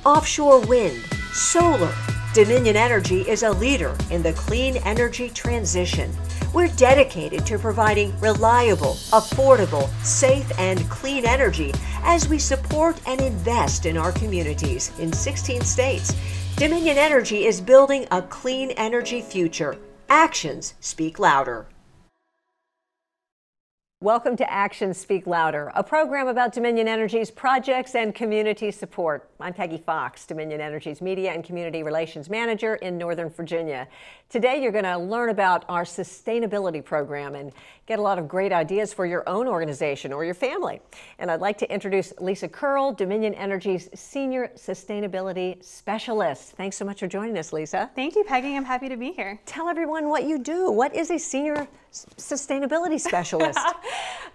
offshore wind, solar. Dominion Energy is a leader in the clean energy transition. We're dedicated to providing reliable, affordable, safe, and clean energy as we support and invest in our communities in 16 states. Dominion Energy is building a clean energy future. Actions speak louder. Welcome to Actions Speak Louder, a program about Dominion Energy's projects and community support. I'm Peggy Fox, Dominion Energy's Media and Community Relations Manager in Northern Virginia. Today you're going to learn about our sustainability program and get a lot of great ideas for your own organization or your family. And I'd like to introduce Lisa CURLL, Dominion Energy's Senior Sustainability Specialist. Thanks so much for joining us, Lisa. Thank you, Peggy. I'm happy to be here. Tell everyone what you do. What is a Senior Sustainability Specialist?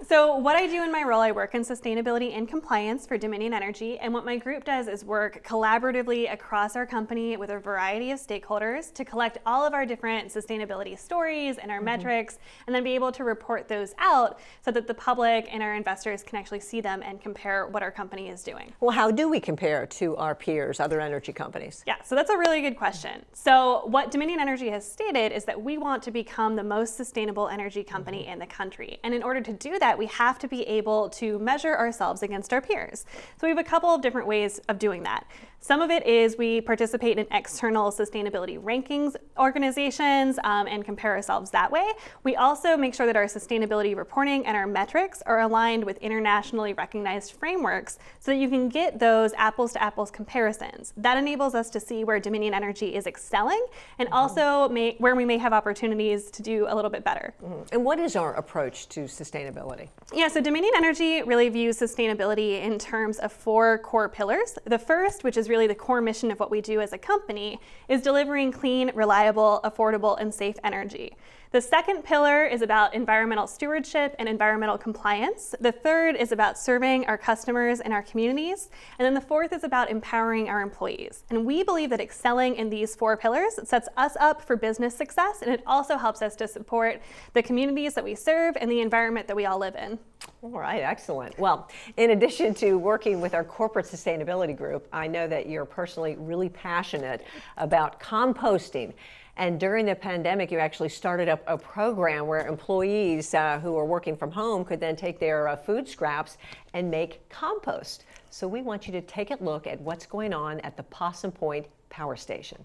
So what I do in my role, I work in sustainability and compliance for Dominion Energy, and what my group does is work collaboratively across our company with a variety of stakeholders to collect all of our different sustainability stories and our metrics, and then be able to report those out so that the public and our investors can actually see them and compare what our company is doing. Well, how do we compare to our peers, other energy companies? Yeah, so that's a really good question. So what Dominion Energy has stated is that we want to become the most sustainable energy company in the country. And in order to do that, we have to be able to measure ourselves against our peers. So we have a couple of different ways of doing that. Some of it is we participate in external sustainability rankings organizations and compare ourselves that way. We also make sure that our sustainability reporting and our metrics are aligned with internationally recognized frameworks so that you can get those apples to apples comparisons. That enables us to see where Dominion Energy is excelling and also where we may have opportunities to do a little bit better. And what is our approach to sustainability? Yeah, so Dominion Energy really views sustainability in terms of 4 core pillars. The first, which is really the core mission of what we do as a company, is delivering clean, reliable, affordable, and safe energy. The second pillar is about environmental stewardship and environmental compliance. The third is about serving our customers and our communities. And then the fourth is about empowering our employees. And we believe that excelling in these 4 pillars sets us up for business success, and it also helps us to support the communities that we serve and the environment that we all live in. All right, excellent. Well, in addition to working with our corporate sustainability group, I know that you're personally really passionate about composting. And during the pandemic, you actually started up a program where employees who are working from home could then take their food scraps and make compost. So we want you to take a look at what's going on at the Possum Point Power Station.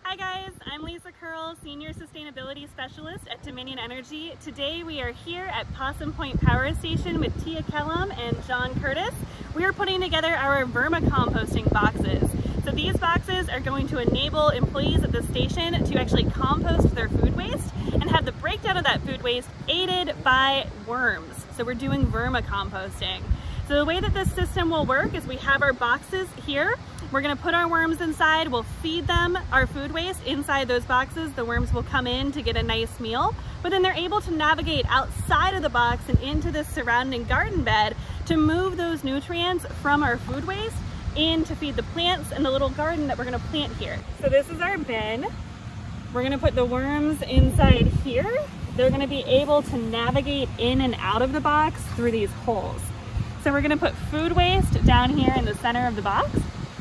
Hi guys, I'm Lisa CURLL, Senior Sustainability Specialist at Dominion Energy. Today we are here at Possum Point Power Station with Tia Kellum and John Curtis. We are putting together our vermicomposting boxes. So these boxes are going to enable employees at the station to actually compost their food waste and have the breakdown of that food waste aided by worms. So we're doing vermicomposting. So the way that this system will work is we have our boxes here. We're going to put our worms inside, we'll feed them our food waste inside those boxes. The worms will come in to get a nice meal, but then they're able to navigate outside of the box and into this surrounding garden bed to move those nutrients from our food waste in to feed the plants in the little garden that we're going to plant here. So this is our bin. We're going to put the worms inside here. They're going to be able to navigate in and out of the box through these holes. So we're going to put food waste down here in the center of the box.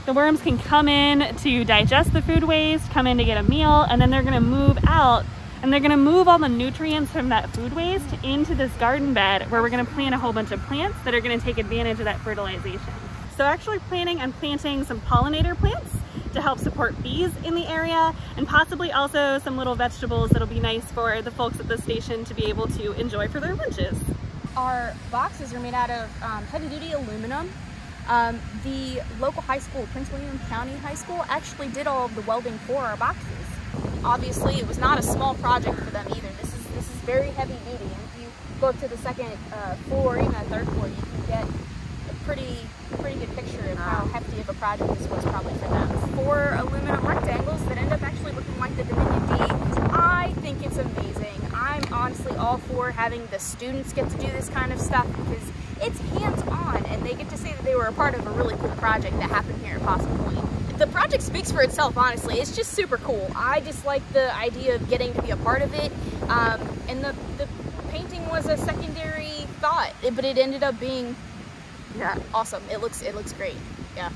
The worms can come in to digest the food waste, come in to get a meal, and then they're going to move out and they're going to move all the nutrients from that food waste into this garden bed where we're going to plant a whole bunch of plants that are going to take advantage of that fertilization. So actually planning on planting some pollinator plants to help support bees in the area, and possibly also some little vegetables that'll be nice for the folks at the station to be able to enjoy for their lunches. Our boxes are made out of heavy-duty aluminum. The local high school, Prince William County High School, actually did all of the welding for our boxes. Obviously, it was not a small project for them either. This is very heavy-duty, and if you go up to the second floor, even the third floor, you can get a pretty good picture of how hefty of a project this was probably for them. 4 aluminum rectangles that end up actually looking like the Dominion D. I think it's amazing. I'm honestly all for having the students get to do this kind of stuff because it's hands-on and they get to say that they were a part of a really cool project that happened here at Possum Point. The project speaks for itself, honestly. It's just super cool. I just like the idea of getting to be a part of it. And the painting was a secondary thought, but it ended up being awesome. It looks great. Yeah.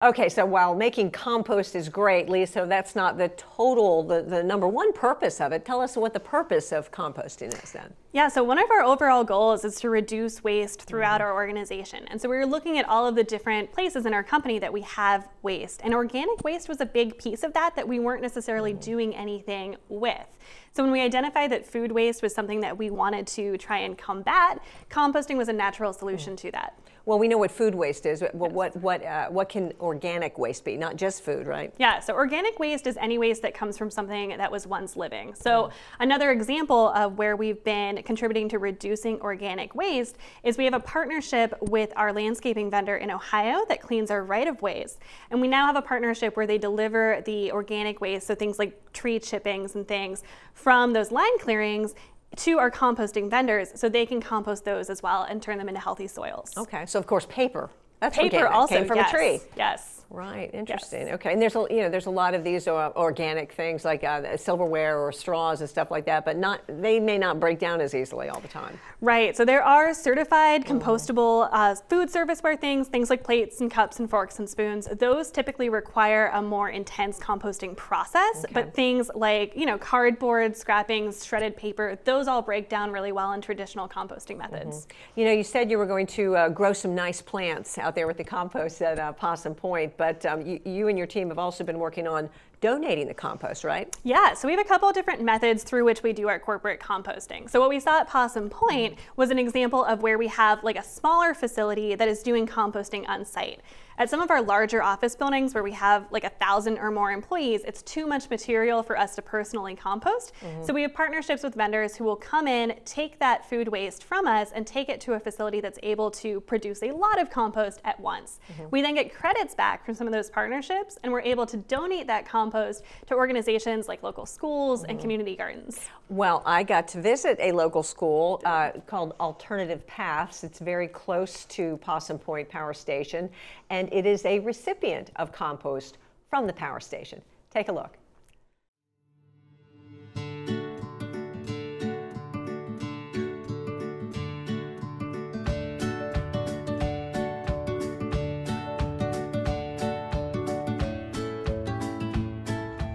Okay, so while making compost is great, Lisa, that's not the total, the number one purpose of it. Tell us what the purpose of composting is then. Yeah, so one of our overall goals is to reduce waste throughout our organization. And so we were looking at all of the different places in our company that we have waste. And organic waste was a big piece of that we weren't necessarily doing anything with. So when we identified that food waste was something that we wanted to try and combat, composting was a natural solution to that. Well, we know what food waste is. What can organic waste be? Not just food, right? Yeah, so organic waste is any waste that comes from something that was once living. So another example of where we've been contributing to reducing organic waste is we have a partnership with our landscaping vendor in Ohio that cleans our right-of-ways. And we now have a partnership where they deliver the organic waste, so things like tree chippings and things from those line clearings to our composting vendors so they can compost those as well and turn them into healthy soils. Okay, so of course paper. That's paper organic. also Came from a tree. Yes. Right, interesting. Yes. Okay, and there's a lot of these organic things like silverware or straws and stuff like that, but they may not break down as easily all the time. Right, so there are certified compostable food serviceware things like plates and cups and forks and spoons. Those typically require a more intense composting process, but things like cardboard, scrappings, shredded paper, those all break down really well in traditional composting methods. You said you were going to grow some nice plants out there with the compost at Possum Point, but you and your team have also been working on donating the compost, right? Yeah, so we have a couple of different methods through which we do our corporate composting. So what we saw at Possum Point was an example of where we have like a smaller facility that is doing composting on site. At some of our larger office buildings where we have like 1,000 or more employees, it's too much material for us to personally compost. So we have partnerships with vendors who will come in, take that food waste from us and take it to a facility that's able to produce a lot of compost at once. We then get credits back from some of those partnerships and we're able to donate that compost to organizations like local schools and community gardens. Well, I got to visit a local school called Alternative Paths. It's very close to Possum Point Power Station, and it is a recipient of compost from the power station. Take a look.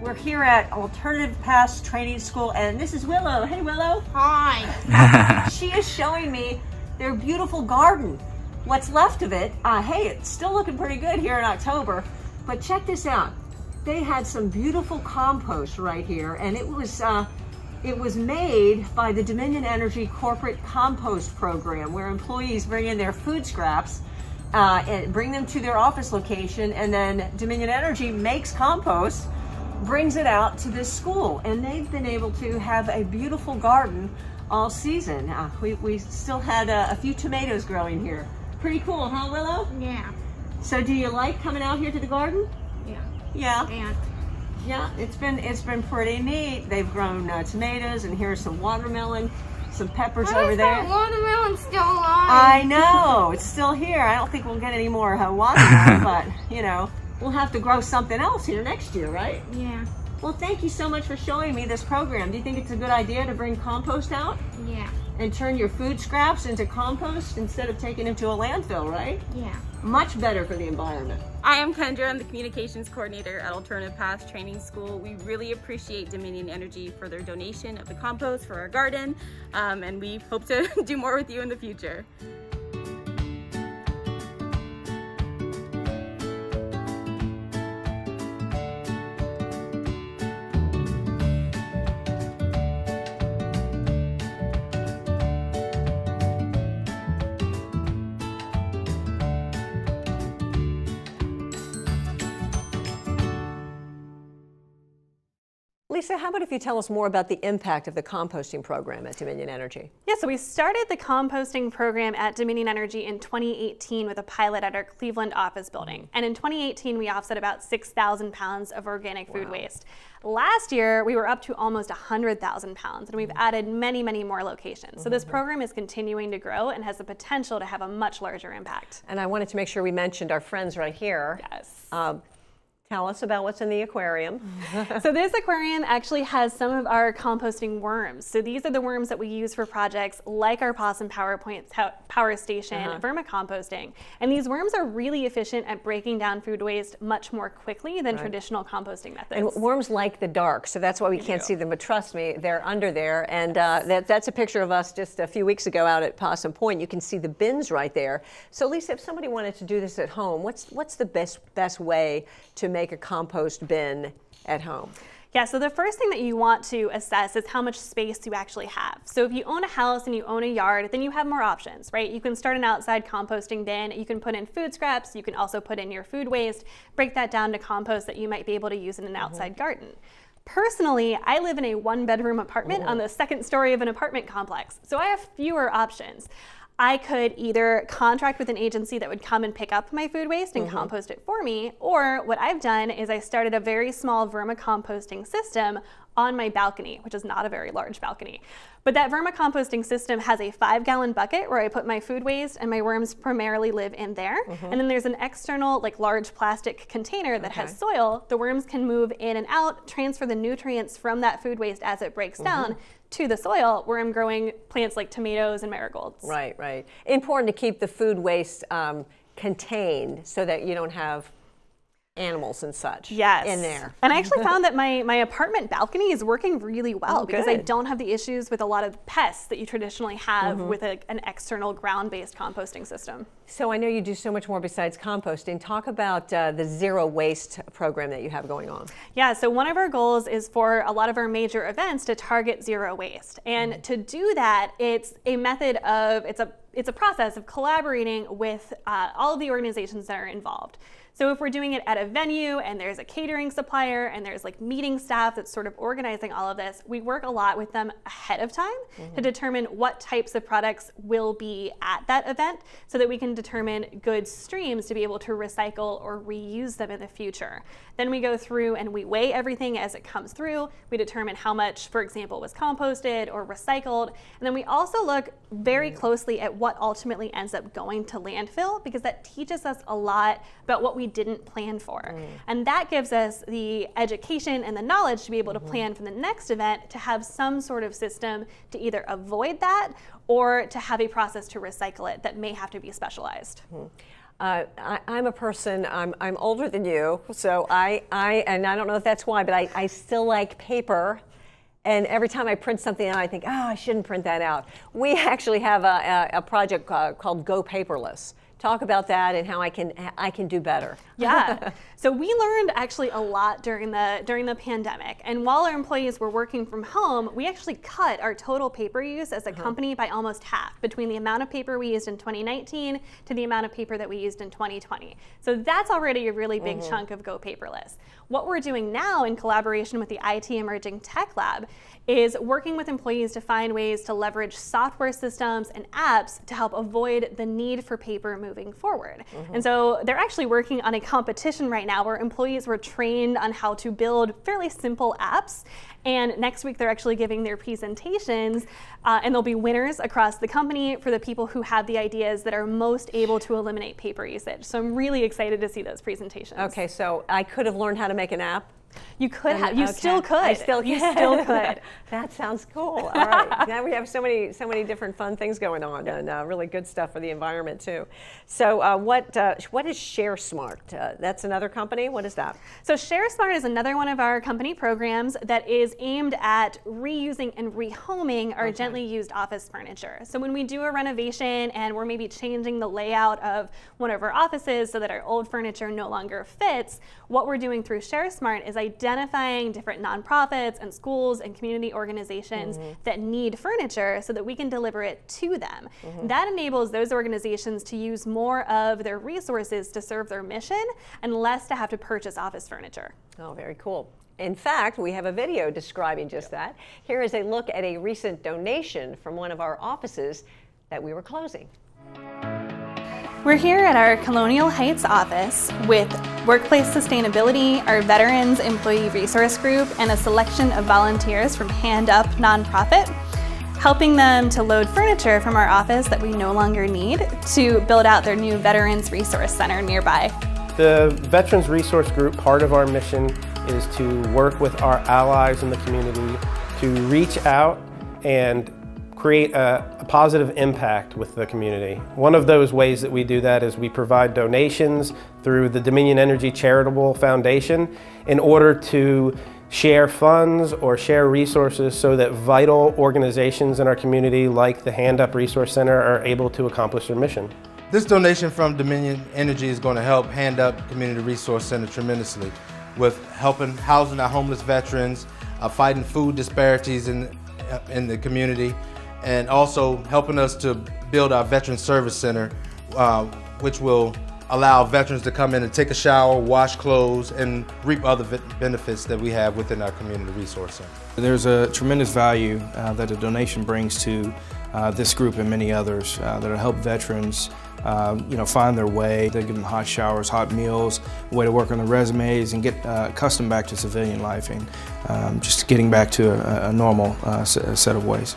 We're here at Alternative Paths Training School, and this is Willow. Hey, Willow. Hi. She is showing me their beautiful garden. What's left of it. Hey, it's still looking pretty good here in October, but check this out. They had some beautiful compost right here, and it was made by the Dominion Energy Corporate Compost Program, where employees bring in their food scraps and bring them to their office location, and then Dominion Energy makes compost, brings it out to this school, and they've been able to have a beautiful garden all season. We still had a few tomatoes growing here. Pretty cool, huh, Willow? Yeah. So do you like coming out here to the garden? Yeah. Yeah. And Yeah, it's been pretty neat. They've grown tomatoes, and here's some watermelon, some peppers over there. That watermelon's still alive. I know, it's still here. I don't think we'll get any more watermelon, but we'll have to grow something else here next year, right? Yeah. Well, thank you so much for showing me this program. Do you think it's a good idea to bring compost out? Yeah. And turn your food scraps into compost instead of taking them to a landfill, right? Yeah. Much better for the environment. I am Kendra. I'm the communications coordinator at Alternative Paths Training School. We really appreciate Dominion Energy for their donation of the compost for our garden, and we hope to do more with you in the future. Lisa, how about if you tell us more about the impact of the composting program at Dominion Energy? Yeah, so we started the composting program at Dominion Energy in 2018 with a pilot at our Cleveland office building. And in 2018, we offset about 6,000 pounds of organic food waste. Last year, we were up to almost 100,000 pounds, and we've added many, many more locations. So this program is continuing to grow and has the potential to have a much larger impact. And I wanted to make sure we mentioned our friends right here. Yes. Tell us about what's in the aquarium. So this aquarium actually has some of our composting worms. So these are the worms that we use for projects like our Possum Power Station, vermicomposting. And these worms are really efficient at breaking down food waste much more quickly than traditional composting methods. And worms like the dark, so that's why we can't see them, but trust me, they're under there. And that's a picture of us just a few weeks ago out at Possum Point. You can see the bins right there. So Lisa, if somebody wanted to do this at home, what's the best way to make a compost bin at home? Yeah, so the first thing that you want to assess is how much space you actually have. So if you own a house and you own a yard, then you have more options, right? You can start an outside composting bin, you can put in food scraps, you can also put in your food waste, break that down to compost that you might be able to use in an outside garden. Personally, I live in a one-bedroom apartment on the second story of an apartment complex, so I have fewer options. I could either contract with an agency that would come and pick up my food waste and compost it for me, or what I've done is I started a very small vermicomposting system on my balcony, which is not a very large balcony. But that vermicomposting system has a 5-gallon bucket where I put my food waste, and my worms primarily live in there. And then there's an external, like, large plastic container that has soil. The worms can move in and out, transfer the nutrients from that food waste as it breaks down to the soil, where I'm growing plants like tomatoes and marigolds. Right, right. Important to keep the food waste contained so that you don't have animals and such in there. And I actually found that my apartment balcony is working really well because I good. don't have the issues with a lot of pests that you traditionally have with an external ground-based composting system. So I know you do so much more besides composting. Talk about the zero waste program that you have going on. Yeah, so one of our goals is for a lot of our major events to target zero waste. And to do that, it's a method of, it's a process of collaborating with all of the organizations that are involved. So if we're doing it at a venue and there's a catering supplier and there's like meeting staff that's sort of organizing all of this, we work a lot with them ahead of time to determine what types of products will be at that event so that we can determine good streams to be able to recycle or reuse them in the future. Then we go through and we weigh everything as it comes through. We determine how much, for example, was composted or recycled. And then we also look very closely at what ultimately ends up going to landfill, because that teaches us a lot about what we didn't plan for. And that gives us the education and the knowledge to be able to plan for the next event, to have some sort of system to either avoid that or to have a process to recycle it that may have to be specialized. I'm a person, I'm older than you, so and I don't know if that's why, but I still like paper. And every time I print something out, I think, oh, I shouldn't print that out. We actually have a project called Go Paperless. Talk about that and how I can do better. Yeah. So we learned actually a lot during the pandemic. And while our employees were working from home, we actually cut our total paper use as a company by almost half, between the amount of paper we used in 2019 to the amount of paper that we used in 2020. So that's already a really big chunk of Go Paperless. What we're doing now in collaboration with the IT Emerging Tech Lab is working with employees to find ways to leverage software systems and apps to help avoid the need for paper moving forward. And so they're actually working on a competition right now where employees were trained on how to build fairly simple apps. And next week they're actually giving their presentations, and there'll be winners across the company for the people who have the ideas that are most able to eliminate paper usage. So I'm really excited to see those presentations. Okay, so I could have learned how to make an app. You could have. You still could. I still You still could. That sounds cool. All right. Now we have so many different fun things going on, and really good stuff for the environment too. So what is ShareSmart? That's another company. What is that? So ShareSmart is another one of our company programs that is aimed at reusing and rehoming our gently used office furniture. So when we do a renovation and we're maybe changing the layout of one of our offices so that our old furniture no longer fits, what we're doing through ShareSmart is identifying different nonprofits and schools and community organizations that need furniture so that we can deliver it to them. That enables those organizations to use more of their resources to serve their mission and less to have to purchase office furniture. Oh, very cool. In fact, we have a video describing just that. Here is a look at a recent donation from one of our offices that we were closing. We're here at our Colonial Heights office with Workplace Sustainability, our Veterans Employee Resource Group, and a selection of volunteers from Hand Up nonprofit, helping them to load furniture from our office that we no longer need to build out their new Veterans Resource Center nearby. The Veterans Resource Group, part of our mission is to work with our allies in the community to reach out and create a positive impact with the community. One of those ways that we do that is we provide donations through the Dominion Energy Charitable Foundation in order to share funds or share resources so that vital organizations in our community like the Hand Up Resource Center are able to accomplish their mission. This donation from Dominion Energy is going to help Hand Up Community Resource Center tremendously with helping housing our homeless veterans, fighting food disparities in the community, and also helping us to build our Veteran Service Center, which will allow veterans to come in and take a shower, wash clothes, and reap other benefits that we have within our Community Resource Center. There's a tremendous value that a donation brings to this group and many others that'll help veterans find their way. They give them hot showers, hot meals, a way to work on their resumes and get accustomed back to civilian life and just getting back to a normal set of ways.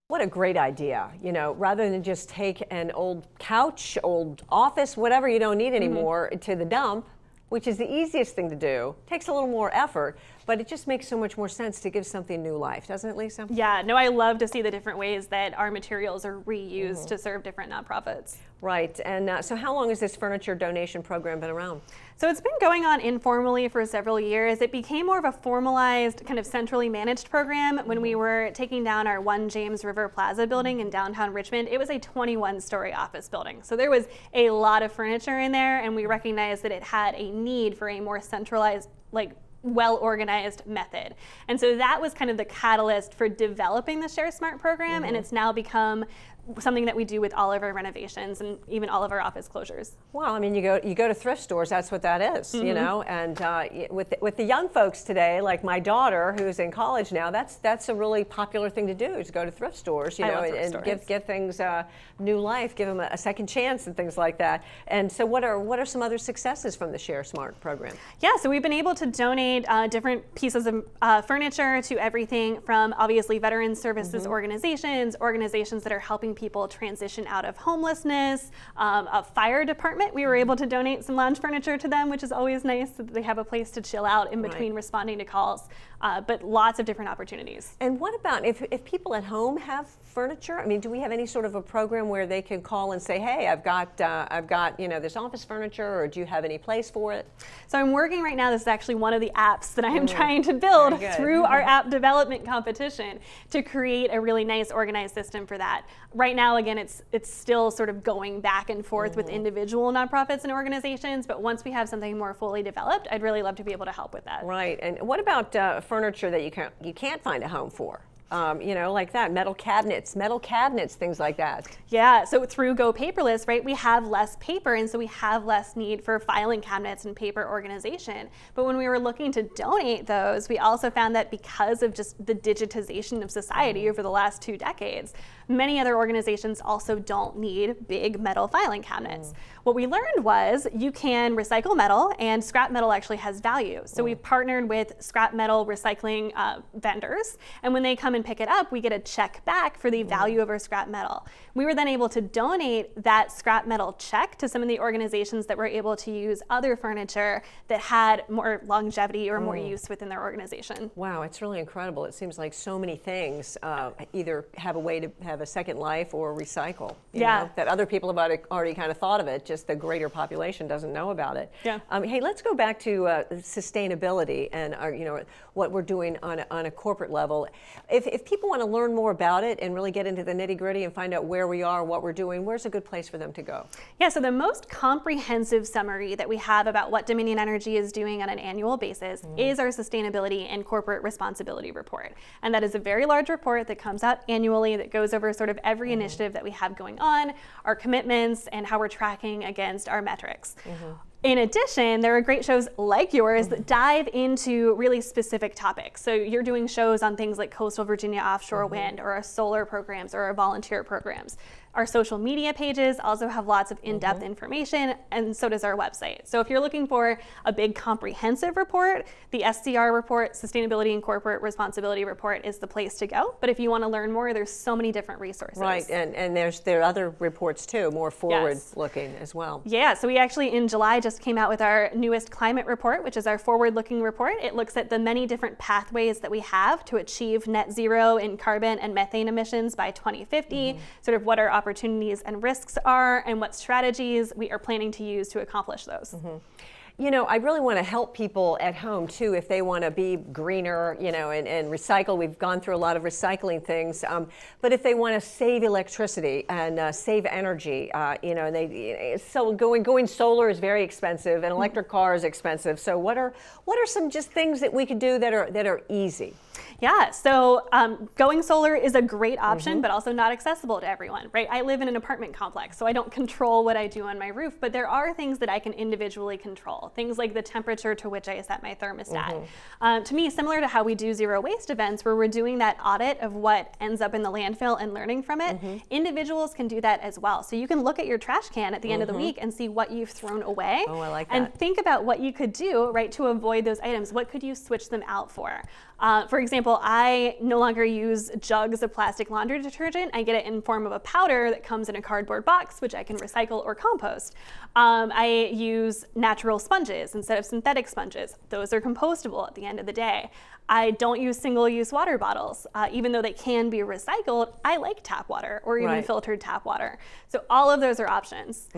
What a great idea, you know, rather than just take an old couch, old office, whatever you don't need anymore to the dump, which is the easiest thing to do. Takes a little more effort, but it just makes so much more sense to give something new life, doesn't it, Lisa? Yeah, no, I love to see the different ways that our materials are reused to serve different nonprofits. Right, and so how long has this furniture donation program been around? So it's been going on informally for several years. It became more of a formalized, kind of centrally managed program when we were taking down our 1 James River Plaza building in downtown Richmond. It was a 21-story office building. So there was a lot of furniture in there, and we recognized that it had a need for a more centralized, well-organized method. And so that was kind of the catalyst for developing the Share Smart program, and it's now become something that we do with all of our renovations and even all of our office closures. Well, I mean, you go to thrift stores, that's what that is, you know, and with the young folks today, like my daughter who's in college now, that's a really popular thing to do, is go to thrift stores, you know, and give things new life, give them a second chance and things like that. And so what are some other successes from the Share Smart program? Yeah, so we've been able to donate different pieces of furniture to everything from obviously veteran services organizations that are helping people transition out of homelessness, a fire department. We were able to donate some lounge furniture to them, which is always nice, so that they have a place to chill out in between responding to calls, but lots of different opportunities. And what about if people at home have furniture? I mean, do we have any sort of a program where they can call and say, hey, I've got you know, this office furniture, or do you have any place for it? So I'm working right now, this is actually one of the apps that I am trying to build through our app development competition to create a really nice organized system for that. Right now, again, it's still sort of going back and forth with individual nonprofits and organizations, but once we have something more fully developed, I'd really love to be able to help with that. Right, and what about furniture that you can't find a home for? You know, like that, metal cabinets, things like that. Yeah, so through Go Paperless, right, we have less paper, and so we have less need for filing cabinets and paper organization. But when we were looking to donate those, we also found that because of just the digitization of society over the last 2 decades, many other organizations also don't need big metal filing cabinets. What we learned was you can recycle metal, and scrap metal actually has value. So we've partnered with scrap metal recycling vendors, and when they come and pick it up, we get a check back for the value of our scrap metal. We were then able to donate that scrap metal check to some of the organizations that were able to use other furniture that had more longevity or more use within their organization. Wow, it's really incredible. It seems like so many things either have a way to have a second life or recycle. You know, that other people have already kind of thought of it, just the greater population doesn't know about it. Yeah. Hey, let's go back to sustainability and you know, what we're doing on a corporate level. If people want to learn more about it and really get into the nitty-gritty and find out where we are, what we're doing, where's a good place for them to go? Yeah, so the most comprehensive summary that we have about what Dominion Energy is doing on an annual basis is our Sustainability and Corporate Responsibility Report. And that is a very large report that comes out annually that goes over sort of every initiative that we have going on, our commitments, and how we're tracking against our metrics. In addition, there are great shows like yours that dive into really specific topics. So you're doing shows on things like coastal Virginia offshore wind, or our solar programs, or our volunteer programs. Our social media pages also have lots of in-depth information, and so does our website. So if you're looking for a big comprehensive report, the SCR report, Sustainability and Corporate Responsibility report, is the place to go. But if you want to learn more, there's so many different resources. Right, and there are other reports too, more forward-looking as well. Yeah, so we actually in July just came out with our newest climate report, which is our forward-looking report. It looks at the many different pathways that we have to achieve net zero in carbon and methane emissions by 2050, sort of what our opportunities and risks are, and what strategies we are planning to use to accomplish those. You know, I really want to help people at home too if they want to be greener, you know, and recycle. We've gone through a lot of recycling things, but if they want to save electricity and save energy, you know, so going solar is very expensive, and electric car is expensive. So what are some just things that we could do that are easy? Yeah, so going solar is a great option, but also not accessible to everyone, right? I live in an apartment complex, so I don't control what I do on my roof, but there are things that I can individually control, things like the temperature to which I set my thermostat. To me, similar to how we do zero waste events, where we're doing that audit of what ends up in the landfill and learning from it, individuals can do that as well. So you can look at your trash can at the end of the week and see what you've thrown away. Oh, I like that. And think about what you could do, right, to avoid those items. What could you switch them out for? For example, I no longer use jugs of plastic laundry detergent. I get it in form of a powder that comes in a cardboard box, which I can recycle or compost. I use natural sponges instead of synthetic sponges. Those are compostable at the end of the day. I don't use single-use water bottles. Even though they can be recycled, I like tap water or even filtered tap water. So all of those are options.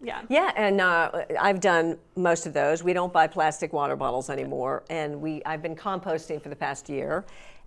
Yeah, and I've done most of those. We don't buy plastic water bottles anymore, and I've been composting for the past year,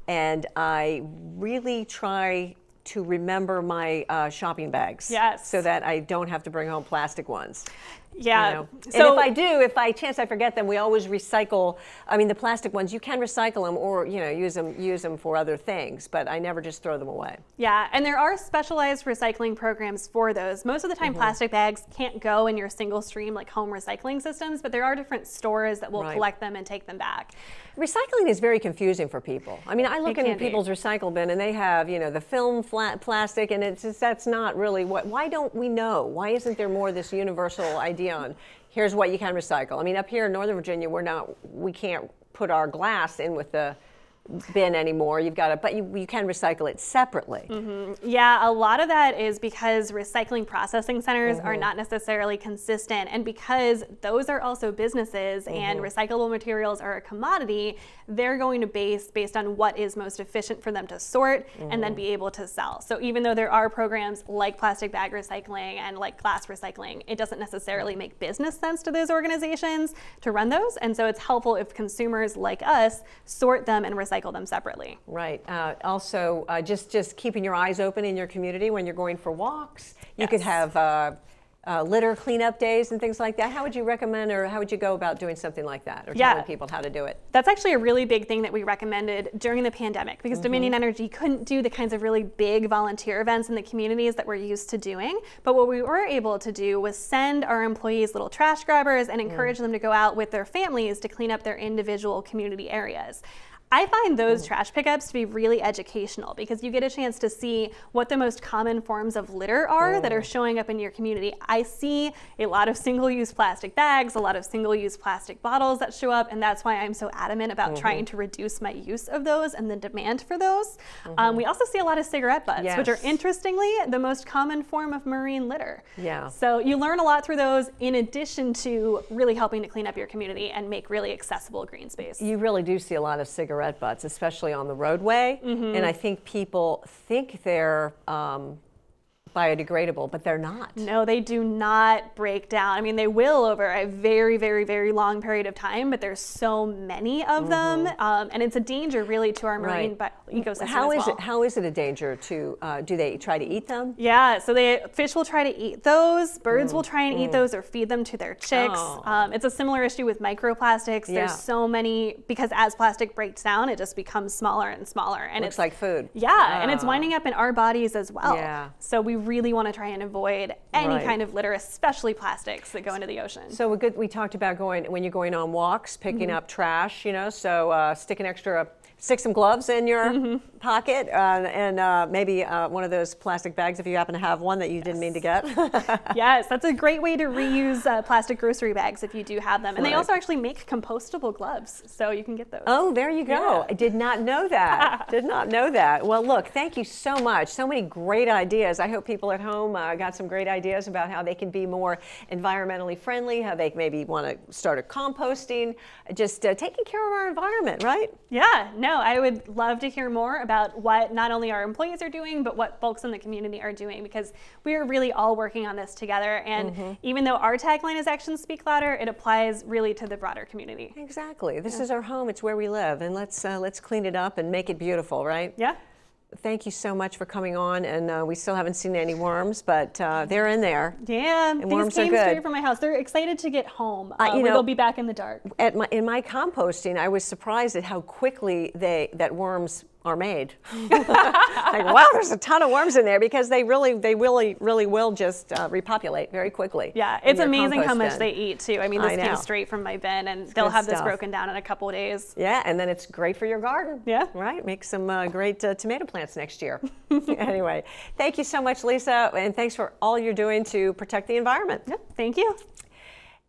and I really try to remember my shopping bags, so that I don't have to bring home plastic ones. Yeah. You know? So and if by chance I forget them, we always recycle. I mean, the plastic ones, you can recycle them or, you know, use them for other things, but I never just throw them away. Yeah, and there are specialized recycling programs for those. Most of the time, plastic bags can't go in your single stream like home recycling systems, but there are different stores that will collect them and take them back. Recycling is very confusing for people. I mean, I look in people's recycle bin and they have, you know, the film flat plastic, and it's just, that's not really what. Why don't we know? Why isn't there more of this universal idea on here's what you can recycle? I mean, up here in Northern Virginia, we can't put our glass in with the bin anymore. You've got to, but you can recycle it separately. Yeah, a lot of that is because recycling processing centers are not necessarily consistent, and because those are also businesses and recyclable materials are a commodity, they're going to based on what is most efficient for them to sort and then be able to sell. So even though there are programs like plastic bag recycling and like glass recycling, it doesn't necessarily make business sense to those organizations to run those, and so it's helpful if consumers like us sort them and recycle them separately. Right. Also, just keeping your eyes open in your community when you're going for walks. You could have litter cleanup days and things like that. How would you recommend, or how would you go about doing something like that, or telling people how to do it? That's actually a really big thing that we recommended during the pandemic, because Dominion Energy couldn't do the kinds of really big volunteer events in the communities that we're used to doing. But what we were able to do was send our employees little trash grabbers and encourage them to go out with their families to clean up their individual community areas. I find those trash pickups to be really educational, because you get a chance to see what the most common forms of litter are that are showing up in your community. I see a lot of single-use plastic bags, a lot of single-use plastic bottles that show up, and that's why I'm so adamant about trying to reduce my use of those and the demand for those. We also see a lot of cigarette butts, which are interestingly the most common form of marine litter. So you learn a lot through those, in addition to really helping to clean up your community and make really accessible green space. You really do see a lot of cigarette butts, especially on the roadway, and I think people think they're biodegradable, but they're not. No, they do not break down. I mean, they will over a very, very, very long period of time, but there's so many of them, and it's a danger really to our marine ecosystem as well. How is it a danger to, do they try to eat them? Yeah, so fish will try to eat those, birds will try and eat those or feed them to their chicks. It's a similar issue with microplastics. There's so many, because as plastic breaks down, it just becomes smaller and smaller. And Looks like food. Yeah, and it's winding up in our bodies as well. So we really want to try and avoid any Right. kind of litter, especially plastics that go into the ocean. So we talked about when you're going on walks, picking up trash, you know, so stick some gloves in your pocket and maybe one of those plastic bags if you happen to have one that you didn't mean to get. Yes, that's a great way to reuse plastic grocery bags if you do have them. And they also actually make compostable gloves, so you can get those. Oh, there you go. Yeah. I did not know that. Did not know that. Well, look, thank you so much. So many great ideas. I hope people at home got some great ideas about how they can be more environmentally friendly, how they maybe want to start a composting, just taking care of our environment, right? Yeah, no, I would love to hear more about what not only our employees are doing, but what folks in the community are doing, because we are really all working on this together. And even though our tagline is Actions Speak Louder, it applies really to the broader community. Exactly. This is our home. It's where we live, and let's clean it up and make it beautiful, right? Yeah. Thank you so much for coming on, and we still haven't seen any worms, but they're in there. Yeah, and these worms are came good. straight from my house. They're excited to get home, you where know, they'll be back in the dark. In my composting, I was surprised at how quickly that worms are made. Like, wow, there's a ton of worms in there, because they really will just repopulate very quickly. Yeah, it's amazing how much they eat too. I mean, this I know. came straight from my bin, and It's they'll good have this stuff. broken down in a couple of days. Yeah, and then it's great for your garden. Yeah. Right? Make some great tomato plants next year. Anyway, thank you so much, Lisa, and thanks for all you're doing to protect the environment. Yep, thank you.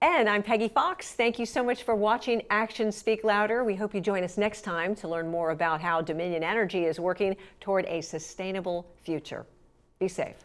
And I'm Peggy Fox. Thank you so much for watching Actions Speak Louder. We hope you join us next time to learn more about how Dominion Energy is working toward a sustainable future. Be safe.